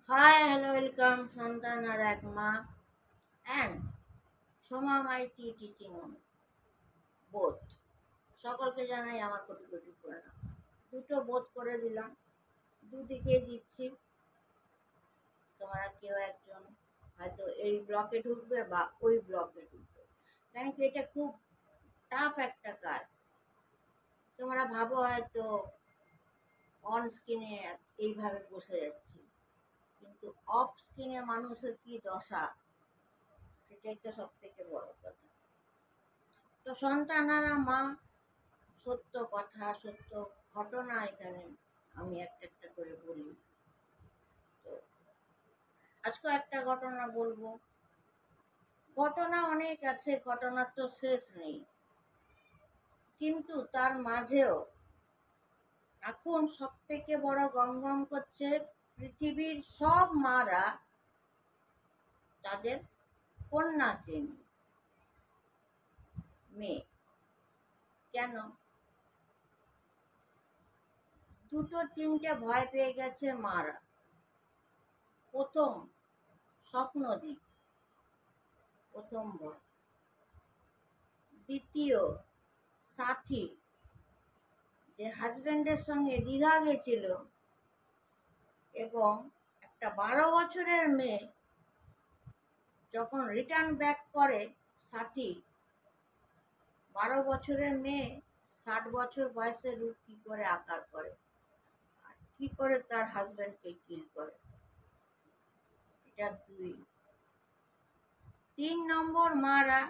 Hi hello welcome সন্তান আর এক মা অ্যান্ড সোমা মাইতি টিচিং বোধ সকলকে জানাই আমার কোটি কোটি প্রণাম। দুটো বোধ করে দিলাম, দুদিকে দিচ্ছি। তোমরা কেউ একজন হয়তো এই ব্লকে ঢুকবে বা ওই ব্লকে ঢুকবে, কেন কি এটা খুব টাফ একটা কাজ। তোমরা ভাবো হয়তো অন স্ক্রিনে এইভাবে বসে যাচ্ছি, কিন্তু অফ স্ক্রিনে মানুষের কি দশা, সেটাই তো সব থেকে বড় কথা। তো সন্তানারা মা, সত্য কথা সত্য ঘটনা এখানে আমি একটা একটা করে বলি। তো আজকে একটা ঘটনা বলবো। ঘটনা অনেক আছে, ঘটনার তো শেষ নেই, কিন্তু তার মাঝেও এখন সব থেকে বড় গমগম করছে পৃথিবীর সব মারা তাদের কন্যাকে নিয়ে। মেয়ে কেন দুটো তিনটে ভয় পেয়ে গেছে মারা। প্রথম স্বপ্ন দিক, প্রথম ভয়। দ্বিতীয় সাথী, যে হাজবেন্ডের সঙ্গে দীঘা গেছিল এবং একটা 12 বছরের মেয়ে যখন রিটার্ন ব্যাক করে, সাথী 12 বছরের মেয়ে 60 বছর বয়সে রূপ কি করে আকার করে, আর কি করে তার হাজবেন্ডকে কিল করে। এটা দুই। 3 নম্বর, মারা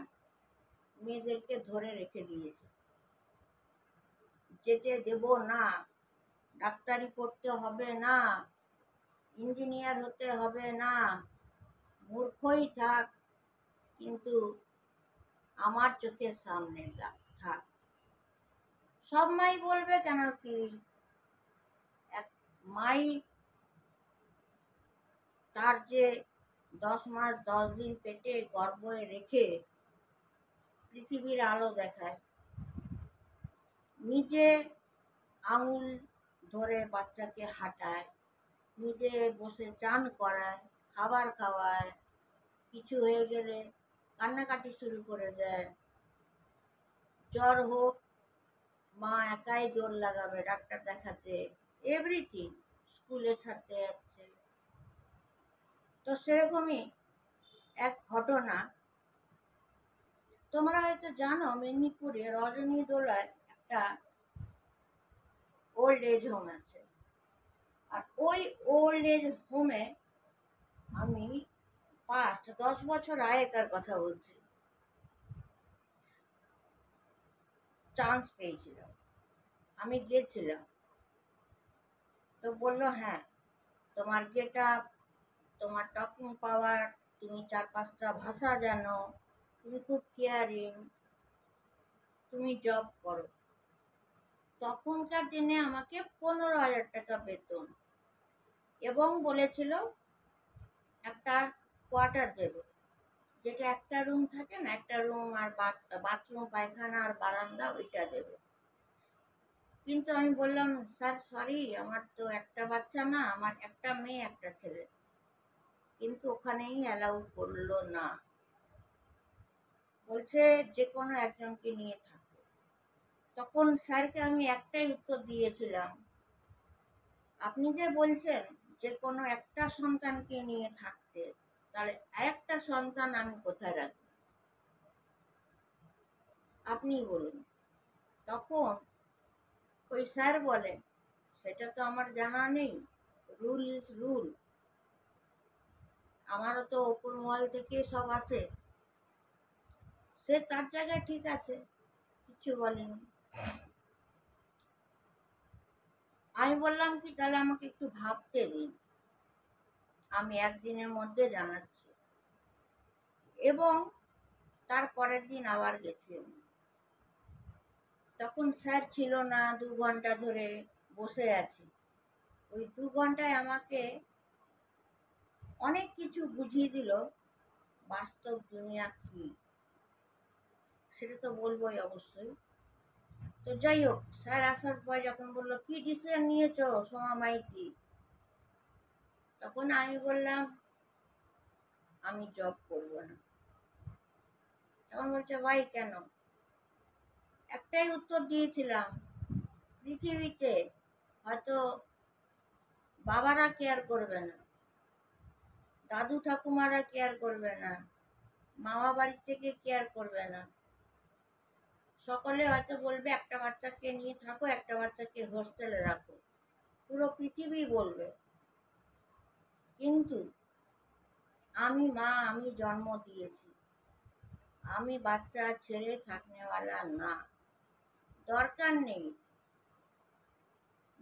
মেয়েদেরকে ধরে রেখে দিয়েছে, যেতে দেব না, ডাক্তারি পড়তে হবে না, ইঞ্জিনিয়ার হতে হবে না, মূর্খই থাক, কিন্তু আমার চোখের সামনে থাক। সব মাই বলবে, কেন কি এক মাই তার যে 10 মাস 10 দিন পেটে গর্ভে রেখে পৃথিবীর আলো দেখায়, নিজে আঙুল ধরে বাচ্চাকে হাঁটায়, নিজে বসে চান করায়, খাবার খাওয়ায়, কিছু হয়ে গেলে কান্নাকাটি শুরু করে দেয়। জ্বর হোক, মা একাই দৌড় লাগাবে ডাক্তার দেখাতে, এভরিথিং, স্কুলে ছাড়তে যাচ্ছে। তো সেরকমই এক ঘটনা। তোমরা হয়তো জানো, মেদিনীপুরে রজনীদোলায় একটা ওল্ড এজ হোম আছে। আর ওই ওল্ড এজ হোমে আমি পাস্ট 10 বছর আগেকার কথা বলছি, চান্স পেয়েছিলাম, আমি গিয়েছিলাম। তো বললো, হ্যাঁ তোমার গেট আপ, তোমার টকিং পাওয়ার, তুমি 4-5টা ভাষা জানো, তুমি খুব কেয়ারিং, তুমি জব করো। তখনকার দিনে আমাকে 15,000 টাকা বেতন, এবং বলেছিল একটা কোয়ার্টার দেবে, যেটা একটা রুম থাকে না, একটা রুম আর বাথরুম পায়খানা আর বারান্দা, ওইটা দেবে। কিন্তু আমি বললাম, স্যার সরি, আমার তো একটা বাচ্চা না, আমার একটা মেয়ে একটা ছেলে। কিন্তু ওখানেই অ্যালাউ করলো না, বলছে যে কোনো একজনকে নিয়ে থাকো। তখন স্যারকে আমি একটাই উত্তর দিয়েছিলাম, আপনি যে বলছেন যে কোনো একটা সন্তানকে নিয়ে থাকতে, তাহলে আরেকটা সন্তান আমি কোথায় রাখবো, আপনিই বলুন। তখন ওই স্যার বলে, সেটা তো আমার জানা নেই, রুল ইজ রুল, আমারও তো ওপর মহল থেকে সব আসে। সে তার জায়গায় ঠিক আছে, কিছু বলেনি। আমি বললাম কি, তাহলে আমাকে একটু ভাবতে দিন, আমি একদিনের মধ্যে জানাচ্ছি। এবং তার পরের দিন আবার গেছি আমি। তখন স্যার ছিল না, 2 ঘন্টা ধরে বসে আছি। ওই 2 ঘন্টায় আমাকে অনেক কিছু বুঝিয়ে দিল, বাস্তব দুনিয়া কি, সেটা তো বলবোই অবশ্যই। তো যাই হোক, স্যার আসার পর যখন বললো, কি ডিসিশন নিয়েছো সোমা মাইতি, তখন আমি বললাম আমি জব করব না। তখন বলছে ভাই কেন? একটাই উত্তর দিয়েছিলাম, পৃথিবীতে হয়তো বাবারা কেয়ার করবে না, দাদু ঠাকুমারা কেয়ার করবে না, মামা বাড়ি থেকে কেয়ার করবে না, সকলে হয়তো বলবে একটা বাচ্চাকে নিয়ে থাকো, একটা বাচ্চাকে হোস্টেলে রাখো, পুরো পৃথিবী বলবে। কিন্তু আমি মা, আমি জন্ম দিয়েছি, আমি বাচ্চা ছেড়ে থাকনেওয়ালা না। দরকার নেই,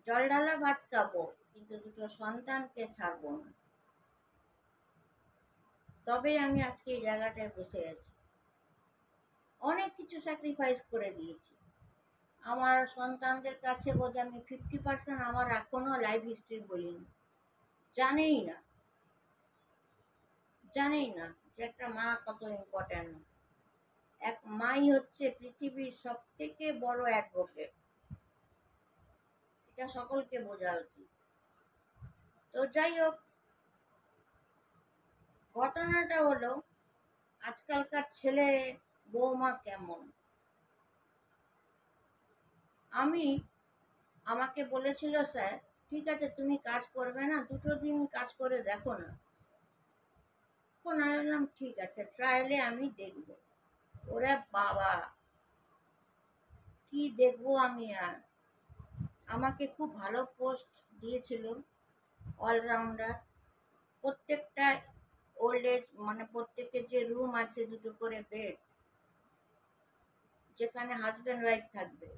জল ঢালা ভাত খাবো, কিন্তু দুটো সন্তানকে ছাড়বো না। তবে আমি আজকে এই জায়গাটায় বসে আছি। অনেক কিছু স্যাক্রিফাইস করে দিয়েছি। আমার সন্তানদের কাছে বোধহয় আমি 50% আমার এখনো লাইফ হিস্ট্রি বলিনি। জানেই না, জানেই না যে একটা মা কত ইম্পর্ট্যান্ট। এক মাই হচ্ছে পৃথিবীর সব থেকে বড় অ্যাডভোকেট, এটা সকলকে বোঝা উচিত। তো যাই হোক, ঘটনাটা হলো আজকালকার ছেলে বৌমা কেমন। আমাকে বলেছিল স্যার, ঠিক আছে তুমি কাজ করবে না, 2 দিন কাজ করে দেখো না। তখন আমি বললাম ঠিক আছে, ট্রায়ালে আমি দেখব। ওরে বাবা, কি দেখবো আমি আর। আমাকে খুব ভালো পোস্ট দিয়েছিল, অলরাউন্ডার। প্রত্যেকটা ওল্ড এজ মানে প্রত্যেকের যে রুম আছে, 2টো করে বেড, যেখানে হাজব্যান্ড ওয়াইফ থাকবে,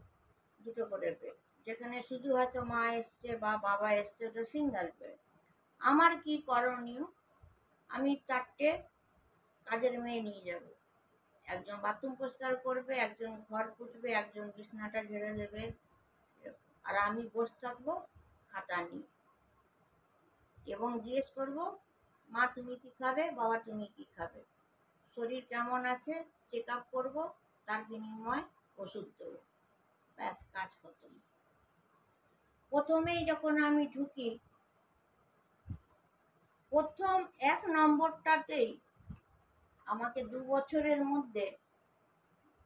2টো করে বেড। যেখানে শুধু হয়তো মা এসছে বা বাবা এসছে, ওটা সিঙ্গেল বেড। আমার কি করণীয়? আমি 4টে কাজের মেয়ে নিয়ে যাব। একজন বাথরুম পরিষ্কার করবে, একজন ঘর পুছবে, একজন বিছনাটা ঝেড়ে দেবে, আর আমি বসে থাকবো খাতা নিয়ে, এবং জিজ্ঞেস করবো মা তুমি কি খাবে, বাবা তুমি কি খাবে, শরীর কেমন আছে চেক আপ করবো, তার বিনিময়ে ওষুধ দেবো। ব্যাস, কাজ খতম। প্রথমেই যখন আমি ঢুকি, প্রথম 1 নম্বরটাতেই আমাকে 2 বছরের মধ্যে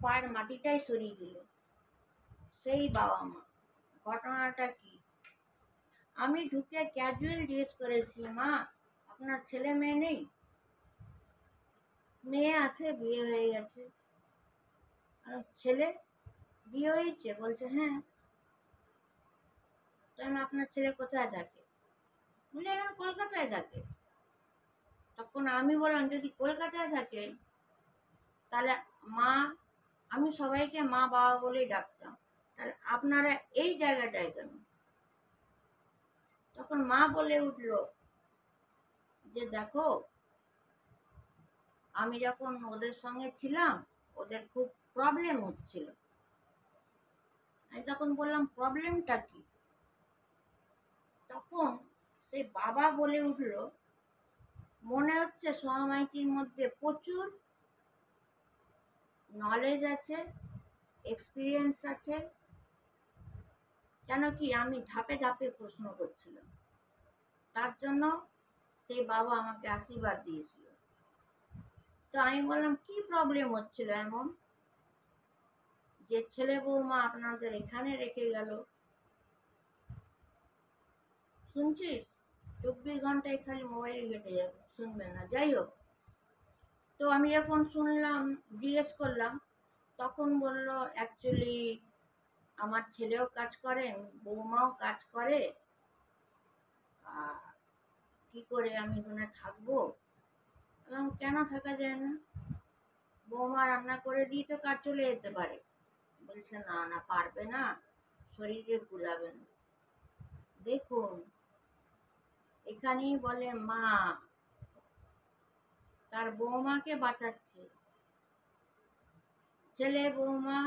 পায়ের মাটিটাই সরিয়ে দিল সেই বাবা মা। ঘটনাটা কি? আমি ঢুকে ক্যাজুয়াল জিজ্ঞেস করেছি, মা আপনার ছেলে মেয়ে নেই? মেয়ে আছে, বিয়ে হয়ে গেছে। আর ছেলে বিয়ে হয়েছে? বলছে হ্যাঁ। তাহলে আপনার ছেলে কোথায় থাকে? বলে এখন কলকাতায় থাকে। তখন আমি বললাম যদি কলকাতায় থাকে তাহলে মা, আমি সবাইকে মা বাবা বলেই ডাকতাম, তাহলে আপনারা এই জায়গাটায় কেন? তখন মা বলে উঠলো যে দেখো, আমি যখন ওদের সঙ্গে ছিলাম ওদের খুব প্রবলেম হচ্ছিল। আমি তখন বললাম প্রবলেমটা কি? তখন সেই বাবা বলে উঠলো, মনে হচ্ছে সোমা মাইতির মধ্যে প্রচুর নলেজ আছে, এক্সপিরিয়েন্স আছে। কেন কি আমি ধাপে ধাপে প্রশ্ন করছিলাম, তার জন্য সেই বাবা আমাকে আশীর্বাদ দিয়েছিল। তো আমি বললাম কি প্রবলেম হচ্ছিল এমন যে ছেলে বৌমা আপনাদের এখানে রেখে গেল? শুনছিস? 24 ঘন্টায় খালি মোবাইলে ঘেটে যাবে, শুনবে না। যাই হোক, তো আমি যখন শুনলাম, জিজ্ঞেস করলাম, তখন বলল অ্যাকচুয়ালি আমার ছেলেও কাজ করে, বৌমাও কাজ করে, আর কি করে আমি ওখানে থাকবো? এবং কেন থাকা যায় না? বৌমা রান্না করে দিয়ে তো কাজ চলে যেতে পারে। বলছে না না, পারবে না, শরীরে কুলাবে না। দেখুন, এখানেই বলে মা তার বৌমাকে বাঁচাচ্ছে। ছেলে বৌমা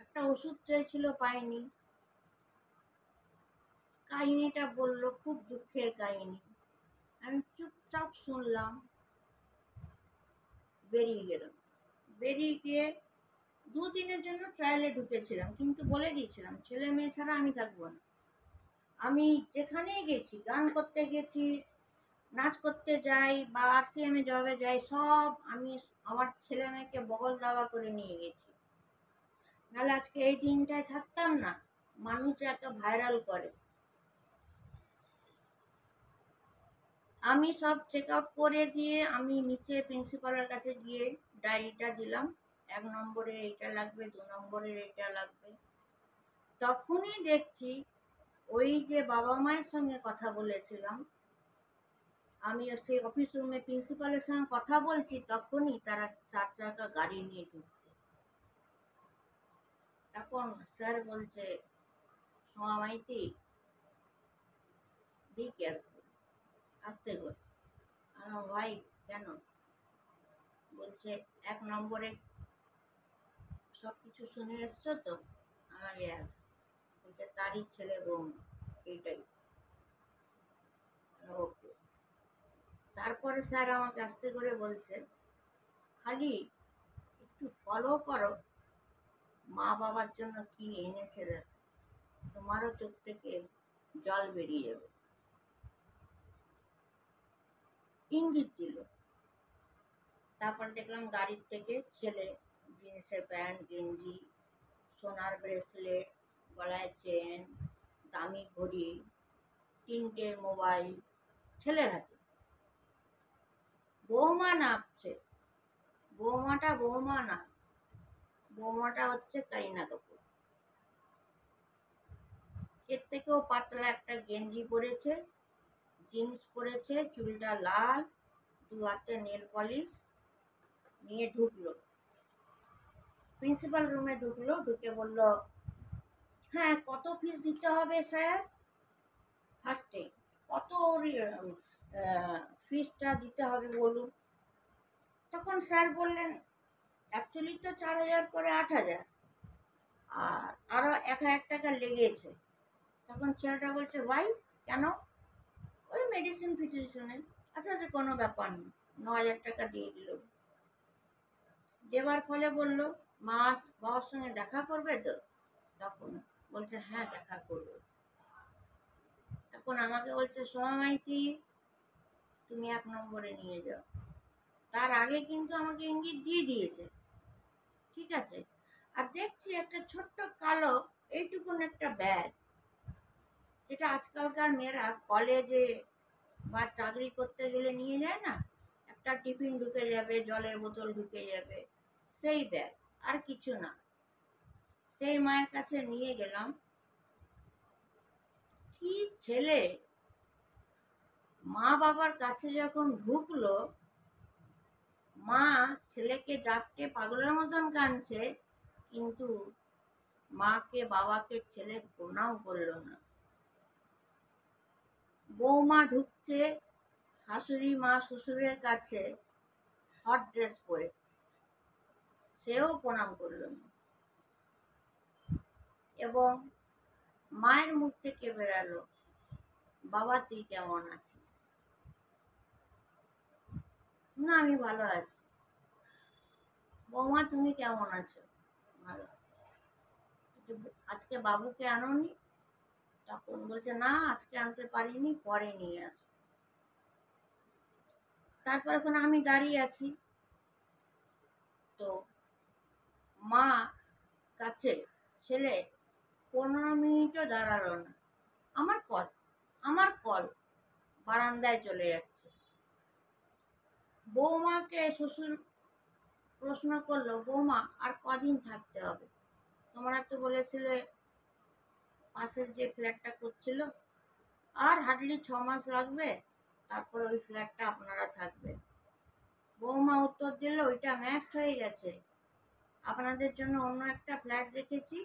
একটা ওষুধ চেয়েছিল, পায়নি। কাহিনীটা বলল, খুব দুঃখের কাহিনী। আমি চুপচাপ শুনলাম, বেরিয়ে গেলাম। বেরিয়ে গিয়ে 2 দিনের জন্য ট্রায়ালে ঢুকেছিলাম, কিন্তু বলে দিয়েছিলাম ছেলে মেয়ে ছাড়া আমি থাকবো না। আমি যেখানেই গেছি, গান করতে গেছি, নাচ করতে যাই বা RCM জবে যাই, সব আমি আমার ছেলে মেয়েকে বগল দাওয়া করে নিয়ে গেছি। নাহলে আজকে এই দিনটায় থাকতাম না। মানুষ এত ভাইরাল করে। আমি সব চেক আউট করে দিয়ে আমি নিচে প্রিন্সিপালের কাছে গিয়ে ডায়েরিটা দিলাম, 1 নম্বরের এইটা লাগবে, 2 নম্বরের এইটা লাগবে। তখনই দেখছি ওই যে বাবা মায়ের সঙ্গে কথা বলেছিলাম, আমি সেই অফিস রুমে প্রিন্সিপালের সঙ্গে কথা বলছি, তখনই তারা 4 চাকা গাড়ি নিয়ে ঢুকছে। তখন স্যার বলছে, সোমা মাইতি, বি কেয়ারফুল, আসতে বল। আমার ভাই কেন? বলছে 1 নম্বরে সব কিছু শুনে এসছো তো? আমার ইয়াস। বলছে তারই ছেলে বৌমা, এইটাই। ওকে। তারপরে স্যার আমাকে আস্তে করে বলছে, খালি একটু ফলো করো মা বাবার জন্য কি এনেছে, তোমারও চোখ থেকে জল বেরিয়ে যাবে। ইঙ্গিত দিল। তারপর দেখলাম গাড়ির থেকে ছেলে জিন্সের প্যান্ট, গেঞ্জি, সোনার ব্রেসলেট, গলায় চেন, দামি ঘড়ি, 3টে মোবাইল ছেলের হাতে। বৌমা নাপছে। বৌমা না, বৌমাটা হচ্ছে কারিনা কাপুর। এর থেকেও পাতলা একটা গেঞ্জি পরেছে, জিন্স পরেছে, চুলটা লাল, 2 হাতে নেল পলিশ নিয়ে ঢুকলো। প্রিন্সিপাল রুমে ঢুকলো, ঢুকে বলল, হ্যাঁ কত ফিস দিতে হবে স্যার? ফার্স্টে কত ফিসটা দিতে হবে বলুন। তখন স্যার বললেন, অ্যাকচুয়ালি তো 4,000 করে 8,000, আর আরো 1,000 টাকা লেগেছে। তখন ছেলেটা বলছে, ভাই কেন? ওই মেডিসিন ফিটিশনের। আচ্ছা আচ্ছা, কোনো ব্যাপার না। 9,000 টাকা দিয়ে দিল। দেওয়ার ফলে বলল, মা বাবার সঙ্গে দেখা করবে তো? তখন বলছে, হ্যাঁ দেখা করবে। তখন আমাকে বলছে, সোমা মাইতি, তুমি 1 নম্বরে নিয়ে যাও। তার আগে কিন্তু আমাকে ইঙ্গিত দিয়ে দিয়েছে, ঠিক আছে। আর দেখছি একটা ছোট্ট কালো এইটুকুন একটা ব্যাগ, যেটা আজকালকার মেয়েরা কলেজে বা চাকরি করতে গেলে নিয়ে যায় না, একটা টিফিন ঢুকে যাবে, জলের বোতল ঢুকে যাবে, সেই ব্যাগ, আর কিছু না। সেই মায়ের কাছে নিয়ে গেলাম। কি ছেলে! মা বাবার কাছে যখন ঢুকলো, মা ছেলেকে জাপটে পাগলের মতন কাঁদছে, কিন্তু মাকে বাবাকে ছেলে প্রণাম করলো না। বৌমা ঢুকছে শাশুড়ি মা শ্বশুরের কাছে হট ড্রেস পরে, সেও প্রণাম করল না। এবং মায়ের মুখ থেকে বেরালো, বাবা তুই কেমন আছিস? না আমি ভালো আছি। বৌমা তুমি কেমন আছো? ভালো আছি। আজকে বাবুকে আনোনি? তখন বলছে, না আজকে আনতে পারিনি, পরে নিয়ে আসো। তারপর এখন আমি দাঁড়িয়ে আছি, তো মা কাছে ছেলে 15 মিনিটও দাঁড়ালো না। আমার কল, আমার কল, বারান্দায় চলে যাচ্ছে। বৌমাকে শ্বশুর প্রশ্ন করলো, বৌমা আর কদিন থাকতে হবে? তোমরা তো বলেছিলে পাশের যে ফ্ল্যাটটা করছিল, আর হার্ডলি 6 মাস লাগবে, তারপরে ওই ফ্ল্যাটটা আপনারা থাকবেন। বৌমা উত্তর দিল, ওইটা ম্যাচড হয়ে গেছে, আপনাদের জন্য অন্য একটা ফ্ল্যাট দেখেছি,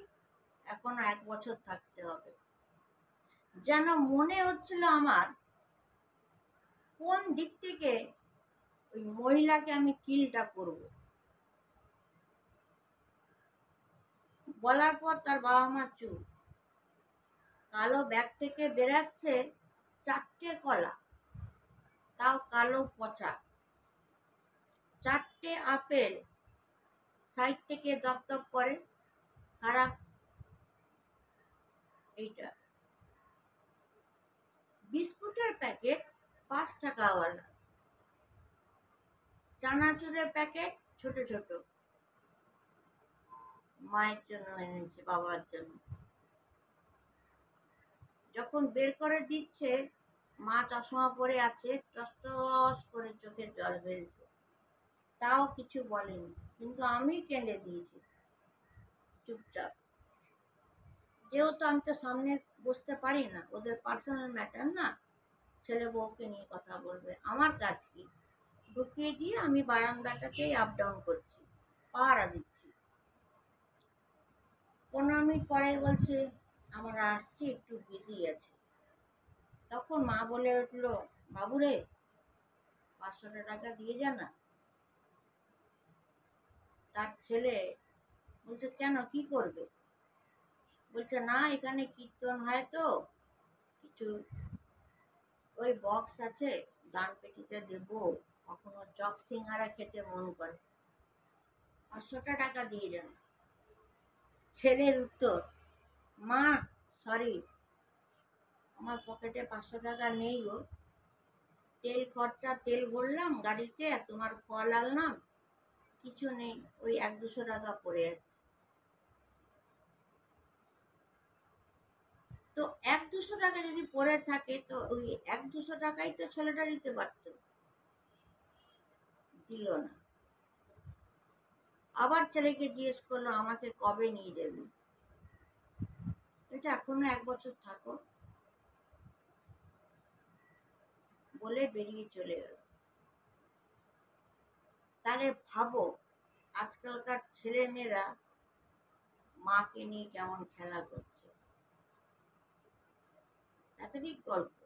এখনো 1 বছর থাকতে হবে। যেন মনে হচ্ছিল আমার কোন দিক থেকে ওই মহিলাকে আমি কিলটা করব। বলার পর তার বাবা মা চুপ। কালো ব্যাগ থেকে বেরাচ্ছে 4টে কলা, তাও কালো পচা, 4টে আপেল, সাইড থেকে দপদপ করে, খারাপ। এইটা বিস্কুটের প্যাকেট 5 টাকাওয়ালা, চানাচুরের প্যাকেট ছোট ছোট, মায়ের জন্য এনেছে, বাবার জন্য। যখন বের করে দিচ্ছে, মা চশমা পরে আছে, টস করে চোখের জল ফেলছে, তাও কিছু বলেনি, কিন্তু আমি কেঁদে দিয়েছি চুপচাপ। যেহেতু আমি তো সামনে বসতে পারি না, ওদের পার্সোনাল ম্যাটার না, ছেলে বউকে নিয়ে কথা বলবে, আমার কাজ কি? ঢুকিয়ে দিয়ে আমি বারান্দাটাতেই আপ ডাউন করছি, পাহারা দিচ্ছি। 15 মিনিট পরে বলছে আমরা আসছি, একটু বিজি আছে। তখন মা বলে উঠলো, বাবুরে 500 টাকা দিয়ে যা না। তার ছেলে বলছে, কেন, কি করবে? বলছে, না এখানে কীর্তন হয় তো, কিছু ওই বক্স আছে, দান পেটিতে দেবো, কখনো চপ সিঙ্গারা খেতে মন করে, 500 টাকা দিয়ে যান। ছেলের উত্তর, মা সরি, আমার পকেটে 500 টাকা নেই গো, তেল খরচা, তেল ভরলাম গাড়িতে, তোমার ফল আনলাম, কিছু নেই, ওই 100-200 টাকা পড়ে আছে। তো 100-200 টাকা যদি পড়ে থাকে, তো ওই 100-200 টাকাই তো ছেলেটা দিতে পারতো, দিল না। আবার ছেলেকে জিজ্ঞেস করলো, আমাকে কবে নিয়ে যাবে? এটা এখনো 1 বছর থাকো, বলে বেরিয়ে চলে গেল। তাহলে ভাবো আজকালকার ছেলে মেয়েরা মাকে নিয়ে কেমন খেলা করছে। এতদিক গল্প,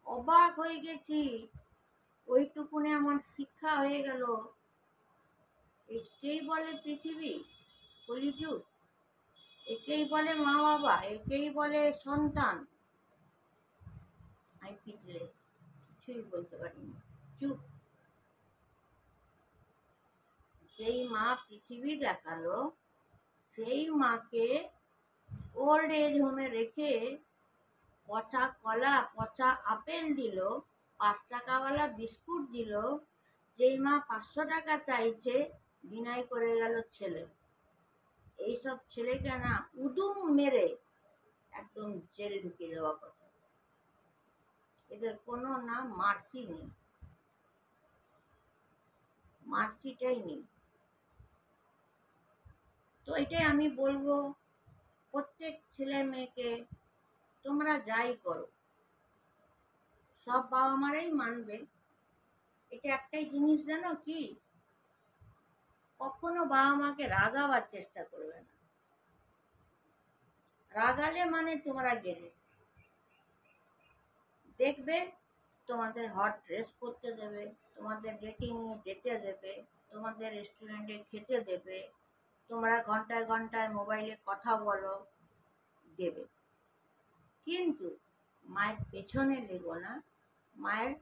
অবাক হয়ে গেছি। ওইটুকুনে আমার শিক্ষা হয়ে গেল, একেই বলে পৃথিবী, কলিযুগ, একেই বলে মা বাবা, একেই বলে সন্তান। আমি পিছলেস, কিছুই বলতে পারিনি, চুপ। যেই মা পৃথিবী দেখালো, সেই মাকে ওল্ড এজ হোমে রেখে পচা কলা, পচা আপেল দিল, 5 টাকাওয়ালা বিস্কুট দিল, যেই মা 500 টাকা চাইছে, বিনয় করে গেল ছেলে। এইসব ছেলেকে না উদুম মেরে একদম জেল ঢুকিয়ে দেওয়া কথা। এদের কোনো না মার্সি নেই, মার্সিটাই নেই। তো এটাই আমি বলবো প্রত্যেক ছেলে মেয়েকে, তোমরা যাই করো, সব বাবা মারাই মানবে। এটা একটাই জিনিস জানো কি, কখনো বাবা মাকে রাগাবার চেষ্টা করবে না। রাগালে মানে তোমরা গেলে, দেখবে তোমাদের হট ড্রেস পরতে দেবে, তোমাদের ডেটিংয়ে যেতে দেবে, তোমাদের রেস্টুরেন্টে খেতে দেবে, তোমরা ঘন্টায় ঘন্টায় মোবাইলে কথা বলো, দেবে। কিন্তু মায়ের পেছনে লেগো না, মায়ের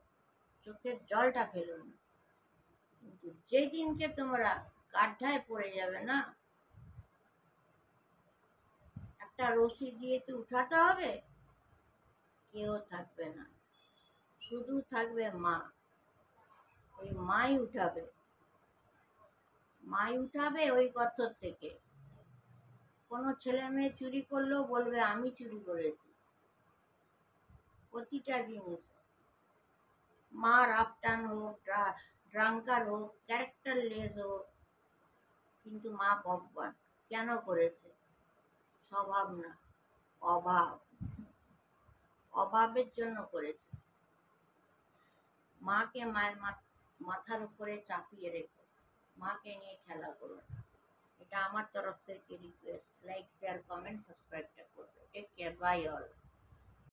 চোখের জলটা ফেলো না। কিন্তু যেদিনকে তোমরা গাড্ডায় পড়ে যাবে না, একটা রশি দিয়ে তো উঠাতে হবে, কেউ থাকবে না, শুধু থাকবে মা। ওই মাই উঠাবে, মাই উঠাবে ওই গর্ত থেকে। কোনো ছেলে মেয়ে চুরি করলেও বলবে আমি চুরি করেছি। প্রতিটা জিনিস, মার আপটান হোক, ড্রাঙ্কার হোক, ক্যারেক্টারলেস হোক, কিন্তু মা ভগবান। কেন করেছে? স্বভাব না, অভাব, অভাবের জন্য করেছে। মাকে মায়ের মাথার উপরে চাপিয়ে রেখো, মাকে নিয়ে খেলা করো না। এটা আমার তরফ থেকে রিকোয়েস্ট। লাইক, শেয়ার, কমেন্ট, সাবস্ক্রাইবটা করবে। Take care, bye all.